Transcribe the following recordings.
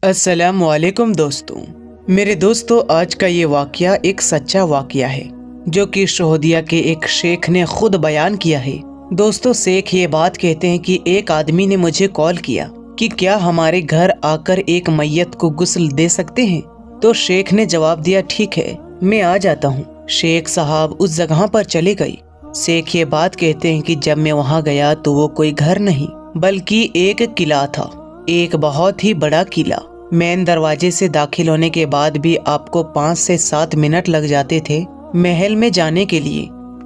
अस्सलाम वालेकुम दोस्तों। मेरे दोस्तों, आज का ये वाक़या एक सच्चा वाक़या है जो कि सऊदीया के एक शेख ने खुद बयान किया है। दोस्तों, शेख ये बात कहते हैं कि एक आदमी ने मुझे कॉल किया कि क्या हमारे घर आकर एक मैयत को गुस्ल दे सकते हैं। तो शेख ने जवाब दिया, ठीक है, मैं आ जाता हूँ। शेख साहब उस जगह पर चले गए। शेख ये बात कहते हैं कि जब मैं वहाँ गया तो वो कोई घर नहीं बल्कि एक किला था, एक बहुत ही बड़ा किला। मेन दरवाजे से दाखिल होने के बाद भी आपको 5 से 7 मिनट लग जाते थे महल में जाने के लिए।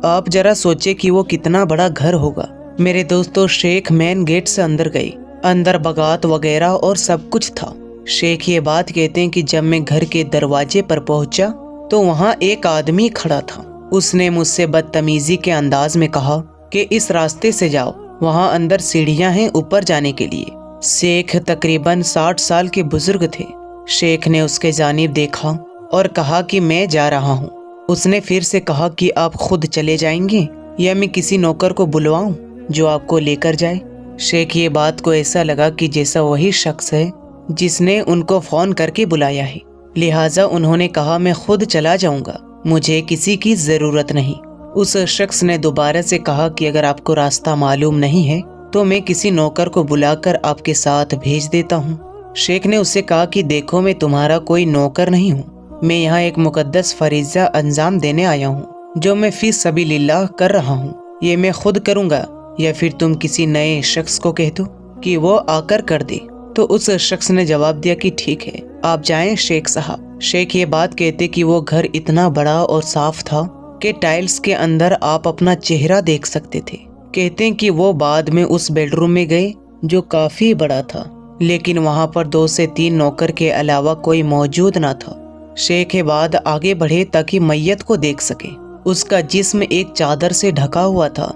आप जरा सोचे कि वो कितना बड़ा घर होगा। मेरे दोस्तों, शेख मेन गेट से अंदर गए। अंदर बगात वगैरह और सब कुछ था। शेख ये बात कहते हैं कि जब मैं घर के दरवाजे पर पहुंचा तो वहाँ एक आदमी खड़ा था। उसने मुझसे बदतमीजी के अंदाज में कहा कि इस रास्ते से जाओ, वहाँ अंदर सीढ़ियाँ हैं ऊपर जाने के लिए। शेख तकरीबन 60 साल के बुजुर्ग थे। शेख ने उसके जानिब देखा और कहा कि मैं जा रहा हूँ। उसने फिर से कहा कि आप खुद चले जाएंगे या मैं किसी नौकर को बुलवाऊं जो आपको लेकर जाए। शेख ये बात को ऐसा लगा कि जैसा वही शख्स है जिसने उनको फोन करके बुलाया है, लिहाजा उन्होंने कहा मैं खुद चला जाऊंगा, मुझे किसी की जरूरत नहीं। उस शख्स ने दोबारा से कहा कि अगर आपको रास्ता मालूम नहीं है तो मैं किसी नौकर को बुलाकर आपके साथ भेज देता हूँ। शेख ने उससे कहा कि देखो, मैं तुम्हारा कोई नौकर नहीं हूँ, मैं यहाँ एक मुकद्दस फरीज़ा अंजाम देने आया हूँ जो मैं फी सबीलिल्लाह कर रहा हूँ। ये मैं खुद करूँगा या फिर तुम किसी नए शख्स को कह दो कि वो आकर कर दे। तो उस शख्स ने जवाब दिया कि ठीक है, आप जाएं शेख साहब। शेख ये बात कहते कि वो घर इतना बड़ा और साफ था कि टाइल्स के अंदर आप अपना चेहरा देख सकते थे। कहते हैं कि वो बाद में उस बेडरूम में गए जो काफी बड़ा था, लेकिन वहाँ पर 2 से 3 नौकर के अलावा कोई मौजूद ना था। शेख के बाद आगे बढ़े ताकि मैयत को देख सके। उसका जिस्म एक चादर से ढका हुआ था।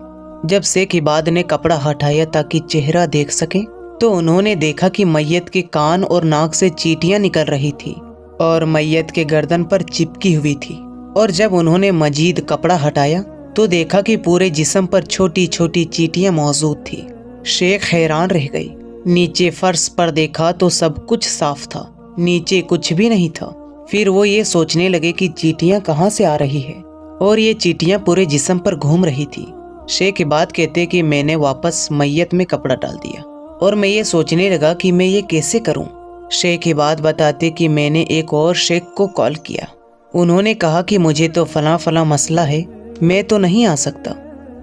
जब शेख इबाद ने कपड़ा हटाया ताकि चेहरा देख सके तो उन्होंने देखा कि मैयत के कान और नाक से चींटियां निकल रही थी और मैयत के गर्दन पर चिपकी हुई थी। और जब उन्होंने मजीद कपड़ा हटाया तो देखा कि पूरे जिस्म पर छोटी छोटी चींटियां मौजूद थी। शेख हैरान रह गई। नीचे फर्श पर देखा तो सब कुछ साफ था, नीचे कुछ भी नहीं था। फिर वो ये सोचने लगे कि चींटियां कहाँ से आ रही है और ये चींटियां पूरे जिस्म पर घूम रही थी। शेख के बाद कहते कि मैंने वापस मैयत में कपड़ा डाल दिया और मैं ये सोचने लगा कि मैं ये कैसे करूं। शेख के बाद बताते कि मैंने एक और शेख को कॉल किया। उन्होंने कहा कि मुझे तो फला फला मसला है, मैं तो नहीं आ सकता।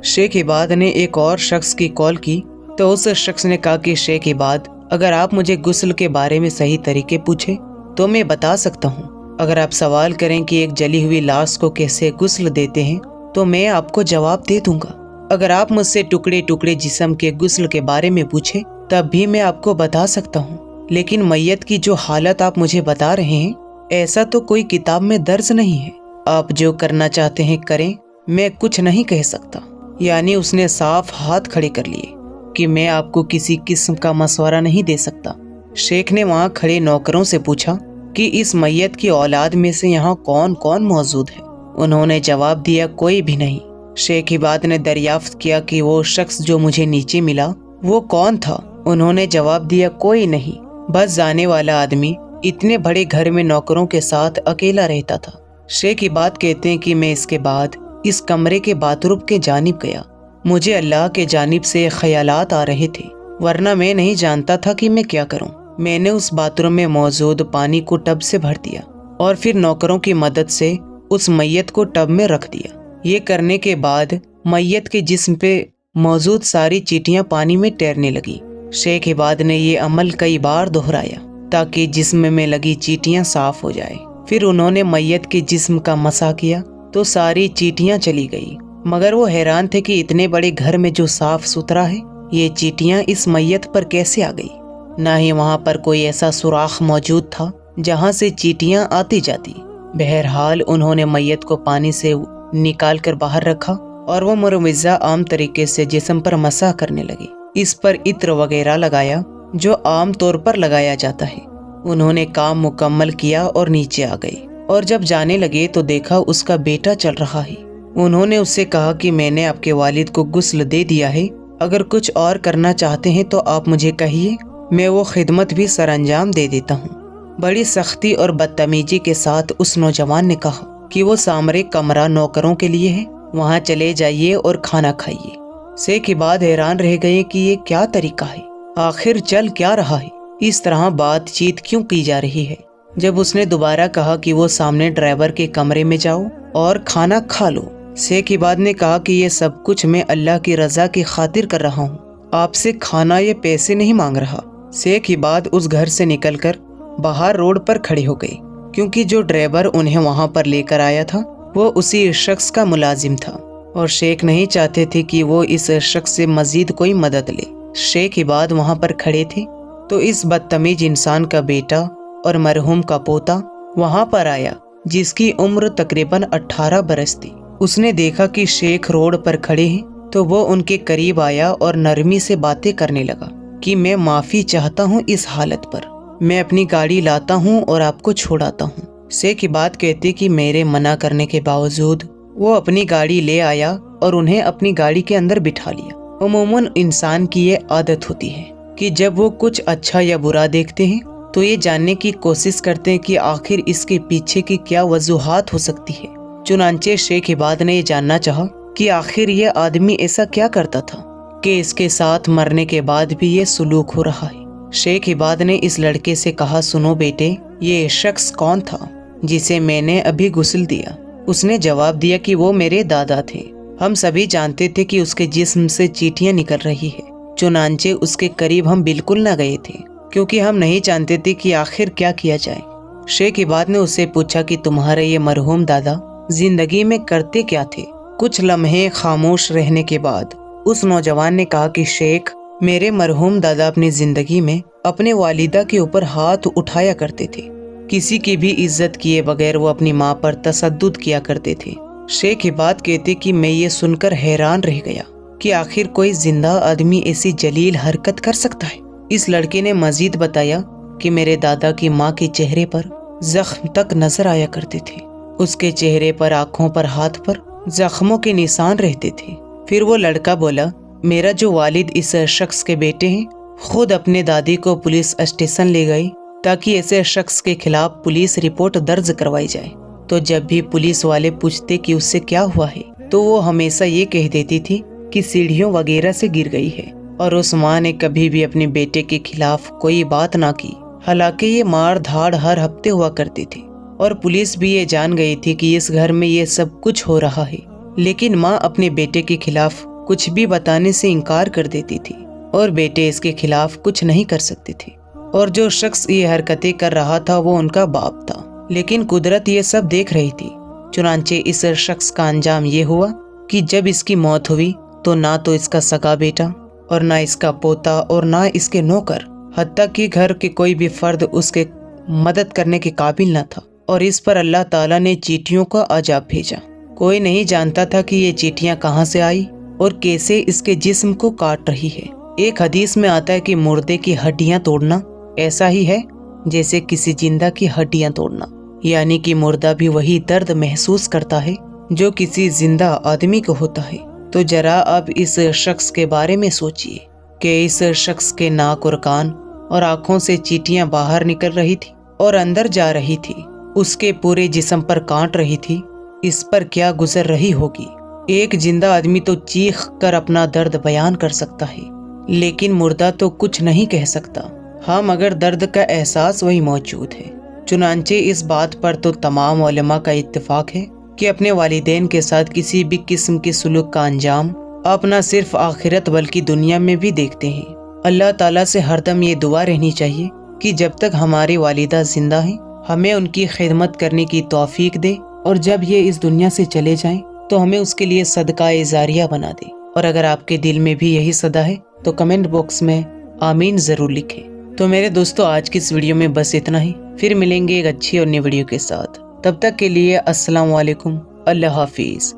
शेख इबाद ने एक और शख्स की कॉल की तो उस शख्स ने कहा कि शेख इबाद, अगर आप मुझे गुस्ल के बारे में सही तरीके पूछे तो मैं बता सकता हूँ। अगर आप सवाल करें कि एक जली हुई लाश को कैसे गुस्ल देते हैं तो मैं आपको जवाब दे दूंगा। अगर आप मुझसे टुकड़े टुकड़े जिस्म के गुस्ल के बारे में पूछे तब भी मैं आपको बता सकता हूँ। लेकिन मैयत की जो हालत आप मुझे बता रहे हैं, ऐसा तो कोई किताब में दर्ज नहीं है। आप जो करना चाहते हैं करें, मैं कुछ नहीं कह सकता। यानी उसने साफ हाथ खड़े कर लिए कि मैं आपको किसी किस्म का मशवरा नहीं दे सकता। शेख ने वहाँ खड़े नौकरों से पूछा कि इस मैयत की औलाद में से यहाँ कौन कौन मौजूद है। उन्होंने जवाब दिया, कोई भी नहीं। शेख इबाद ने दरियाफ्त किया कि वो शख्स जो मुझे नीचे मिला वो कौन था। उन्होंने जवाब दिया, कोई नहीं, बस जाने वाला आदमी इतने बड़े घर में नौकरों के साथ अकेला रहता था। शेख इबाद कहते हैं कि मैं इसके बाद इस कमरे के बाथरूम के जानिब गया। मुझे अल्लाह के जानिब से ख्यालात आ रहे थे, वरना मैं नहीं जानता था कि मैं क्या करूं। मैंने उस बाथरूम में मौजूद पानी को टब से भर दिया और फिर नौकरों की मदद से उस मैयत को टब में रख दिया। ये करने के बाद मैयत के जिस्म पे मौजूद सारी चींटियां पानी में तैरने लगी। शेख इबाद ने ये अमल कई बार दोहराया ताकि जिस्म में लगी चींटियां साफ हो जाए। फिर उन्होंने मैयत के जिस्म का मसा किया तो सारी चींटियां चली गई। मगर वो हैरान थे कि इतने बड़े घर में जो साफ सुथरा है, ये चींटियां इस मैयत पर कैसे आ गई। ना ही वहाँ पर कोई ऐसा सुराख मौजूद था जहाँ से चींटियां आती जाती। बहरहाल उन्होंने मैयत को पानी से निकाल कर बाहर रखा और वो मुरवज़ा आम तरीके से जिस्म पर मसा करने लगी। इस पर इत्र वगैरह लगाया जो आम तौर पर लगाया जाता है। उन्होंने काम मुकम्मल किया और नीचे आ गए और जब जाने लगे तो देखा उसका बेटा चल रहा है। उन्होंने उससे कहा कि मैंने आपके वालिद को गुस्ल दे दिया है, अगर कुछ और करना चाहते हैं तो आप मुझे कहिए, मैं वो खिदमत भी सरअंजाम दे देता हूँ। بڑی سختی اور بدتمیزی کے ساتھ اس نوجوان نے کہا کہ وہ سامنے کمرہ نوکروں کے لیے ہے، وہاں چلے جائیے اور کھانا کھائیے۔ شیخ عباد حیران رہ گئے کہ یہ کیا طریقہ ہے، آخر چل کیا رہا ہے، اس طرح بات چیت کیوں کی جا رہی ہے۔ جب اس نے دوبارہ کہا کہ وہ سامنے ڈرائیور کے کمرے میں جاؤ اور کھانا کھا لو، شیخ عباد نے کہا کہ یہ سب کچھ میں اللہ کی رضا کی خاطر کر رہا ہوں، آپ سے کھانا یا پیسے نہیں مانگ رہا۔ شیخ عباد اس گھر سے نکل کر باہر روڈ پر کھڑے ہو گئے، کیونکہ جو ڈرائیور انہیں وہاں پر لے کر آیا تھا وہ اسی شخص کا ملازم تھا، اور شیخ نہیں چاہتے تھے کہ وہ اس شخص سے مزید کوئی مدد لے۔ شیخ عباد وہاں پر کھڑے تھے تو اس بدتمیز انسان کا بیٹا اور مرحوم کا پوتا وہاں پر آیا، جس کی عمر تقریباً 18 برس تھی۔ اس نے دیکھا کہ شیخ روڈ پر کھڑے ہیں تو وہ ان کے قریب آیا اور نرمی سے باتیں کرنے لگا کہ میں معافی چاہتا ہوں اس حالت پر، میں اپنی گاڑی لاتا ہوں اور آپ کو چھوڑاتا ہوں۔ شیخ عباد کہتے کہ میرے منع کرنے کے باوجود وہ اپنی گاڑی لے آیا اور انہیں اپنی گاڑی کے اندر بٹھا لیا۔ عموماً انسان کی یہ عادت ہوتی ہے کہ جب وہ کچھ اچھا یا برا دیکھتے ہیں تو یہ جاننے کی کوشش کرتے ہیں کہ آخر اس کے پیچھے کی کیا وجوہات ہو سکتی ہے۔ چنانچہ شیخ عباد نے یہ جاننا چاہا کہ آخر یہ آدمی ایسا کیا کرتا تھا کہ اس کے ساتھ مرنے کے بعد بھی یہ سلوک ہو رہا ہے۔ شیخ عباد نے اس لڑکے سے کہا، سنو بیٹے، یہ شخص کون تھا جسے میں نے ابھی غسل دیا؟ اس نے جواب دیا کہ وہ میرے دادا تھے، ہم سبھی جانتے تھے کہ اس کے جسم سے چیٹیاں نکل رہی ہے، چنانچہ اس کے قریب ہم بالکل نہ گئے تھے کیونکہ ہم نہیں جانتے تھے کہ آخر کیا کیا جائے۔ شیخ عباد نے اس سے پوچھا کہ تمہارے یہ مرحوم دادا زندگی میں کرتے کیا تھے؟ کچھ لمحے خاموش رہنے کے بعد اس نوجوان نے کہا کہ شیخ، میرے مرحوم دادا اپنی زندگی میں اپنے والدہ کے اوپر ہاتھ اٹھایا کرتے تھے، کسی کی بھی عزت کیے بغیر وہ اپنی ماں پر تشدد کیا کرتے تھے۔ شیخ عباد کہتے کہ میں یہ سن کر حیران رہ گیا کہ آخر کوئی زندہ آدمی ایسی جلیل حرکت کر سکتا ہے۔ اس لڑکے نے مزید بتایا کہ میرے دادا کی ماں کے چہرے پر زخم تک نظر آیا کرتے تھے، اس کے چہرے پر، آنکھوں پر، ہاتھ پر زخموں کے نشان رہتے تھے۔ پھر وہ لڑکا بولا، میرا جو والد اس شخص کے بیٹے ہیں خود اپنے دادی کو پولیس اسٹیشن لے گئے تاکہ ایسے شخص کے خلاف پولیس رپورٹ درج کروائی جائے، تو جب بھی پولیس والے پوچھتے کہ اس سے کیا ہوا ہے تو وہ ہمیشہ یہ کہہ دیتی تھی کہ سیڑھیوں وغیرہ سے گر گئی ہے، اور اس ماں نے کبھی بھی اپنے بیٹے کے خلاف کوئی بات نہ کی۔ حالانکہ یہ مار دھاڑ ہر ہفتے ہوا کرتی تھی اور پولیس بھی یہ جان گئی تھی کہ اس گھر میں یہ سب کچھ ہو رہا ہے، لیکن ماں اپنے بیٹے کے خلاف کچھ بھی بتانے سے انکار کر دیتی تھی اور بیٹے اس کے خلاف کچھ نہیں کر سکتے تھے، اور جو شخص یہ حرکتیں کر رہا تھا وہ ان کا باپ تھا، لیکن قدرت یہ سب دیکھ رہی تھی۔ چنانچہ اس شخص کا انجام یہ ہوا کہ جب اس کی موت ہوئی تو نہ تو اس کا سگا بیٹا اور نہ اس کا پوتا اور نہ اس کے نوکر، حتیٰ کہ گھر کے کوئی بھی فرد اس کے مدد کرنے کے قابل نہ تھا، اور اس پر اللہ تعالیٰ نے چیٹیوں کا عذاب بھیجا۔ کوئی نہیں جانتا تھا کہ یہ چیٹیاں کہاں سے آئی اور کیسے اس کے جسم کو کاٹ رہی ہے۔ ایک حدیث میں آتا ہے کہ مردے کی ہڈیاں توڑنا ایسا ہی ہے جیسے کسی زندہ کی ہڈیاں توڑنا، یعنی کہ مردہ بھی وہی درد محسوس کرتا ہے جو کسی زندہ آدمی کو ہوتا ہے۔ تو ذرا اب اس شخص کے بارے میں سوچئے کہ اس شخص کے ناک اور کان اور آنکھوں سے چیٹیاں باہر نکل رہی تھی اور اندر جا رہی تھی، اس کے پورے جسم پر کاٹ رہی تھی، اس پر کیا گزر رہی ہوگی۔ ایک زندہ آدمی تو چیخ کر اپنا درد بیان کر سکتا ہے، لیکن مردہ تو کچھ نہیں کہہ سکتا، ہاں مگر درد کا احساس وہی موجود ہے۔ چنانچہ اس بات پر تو تمام علماء کا اتفاق ہے کہ اپنے والدین کے ساتھ کسی بھی قسم کے سلوک کا انجام آپ نہ صرف آخرت بلکہ دنیا میں بھی دیکھتے ہیں۔ اللہ تعالیٰ سے ہر دم یہ دعا رہنی چاہیے کہ جب تک ہماری والدہ زندہ ہیں ہمیں ان کی خدمت کرنے کی توفیق دے، اور جب یہ اس دنیا سے چلے جائیں تو ہمیں اس کے لیے صدقہ جاریہ بنا دے۔ اور اگر آپ کے دل میں بھی یہی صدا ہے تو کمنٹ باکس میں آمین ضرور لکھیں۔ تو میرے دوستو، آج کی اس ویڈیو میں بس اتنا ہی، پھر ملیں گے ایک اچھی اور نئی ویڈیو کے ساتھ، تب تک کے لیے السلام علیکم، اللہ حافظ۔